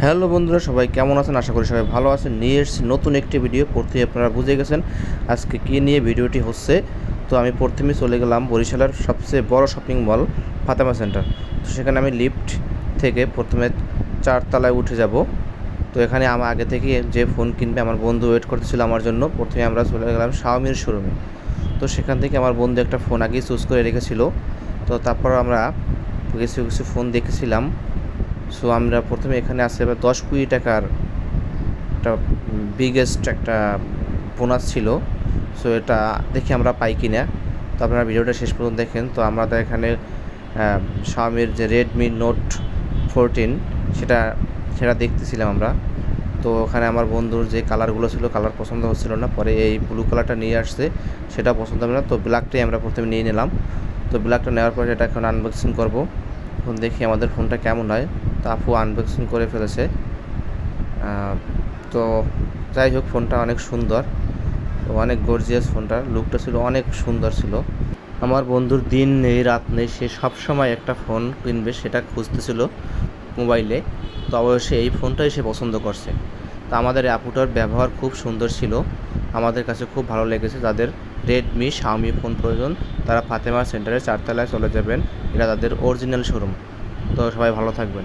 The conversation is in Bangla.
হ্যালো বন্ধুরা, সবাই কেমন আছেন? আশা করি সবাই ভালো আছেন। নিয়ে এসেছি নতুন একটি ভিডিও। প্রথমে আপনারা বুঝে গেছেন আজকে কী নিয়ে ভিডিওটি হচ্ছে। তো আমি প্রথমে চলে গেলাম বরিশালের সবচেয়ে বড় শপিং মল ফাতেমা সেন্টার। তো সেখানে আমি লিফট থেকে প্রথমে 4 তলায় উঠে যাব। তো এখানে আমার আগে থেকে যে ফোন কিনবে আমার বন্ধু ওয়েট করতেছিল আমার জন্য। প্রথমে আমরা চলে গেলাম শাওমির শোরুমে। তো সেখান থেকে আমার বন্ধু একটা ফোন আগেই চুজ করে রেখেছিল। তো তারপর আমরা কিছু কিছু ফোন দেখেছিলাম। সো আমরা প্রথমে এখানে আছে এবার 10 কোটি টাকার একটা বিগেস্ট একটা বোনাস ছিল। সো এটা দেখি আমরা পাই কি না। তো আপনারা ভিডিওটা শেষ পর্যন্ত দেখেন। তো আমাদের এখানে শাওমির যে রেডমি নোট 14 সেটা সেটা দেখতেছিলাম আমরা। তো ওখানে আমার বন্ধুর যে কালারগুলো ছিল কালার পছন্দ হচ্ছিল না, পরে এই ব্লু কালারটা নিয়ে আসছে, সেটা পছন্দ হবে না। তো ব্ল্যাকটাই আমরা প্রথমে নিয়ে নিলাম। তো ব্ল্যাকটা নেওয়ার পরে এটা এখন আনবক্সিং করব। এখন দেখি আমাদের ফোনটা কেমন হয়। তো আপু আনবক্সিং করে ফেলেছে। তো যাই হোক, ফোনটা অনেক সুন্দর, অনেক গর্জিয়াস। ফোনটার লুকটা ছিল অনেক সুন্দর ছিল। আমার বন্ধুর দিন নেই রাত নেই, সে সবসময় একটা ফোন কিনবে সেটা খুঁজতেছিল মোবাইলে। তো অবশ্যই এই ফোনটাই সে পছন্দ করছে। তো আমাদের আপুটার ব্যবহার খুব সুন্দর ছিল, আমাদের কাছে খুব ভালো লেগেছে। যাদের রেডমি শাওমি ফোন প্রয়োজন তারা ফাতেমা সেন্টারে 4 তলায় চলে যাবেন। এটা তাদের অরিজিনাল শোরুম। তো সবাই ভালো থাকবেন।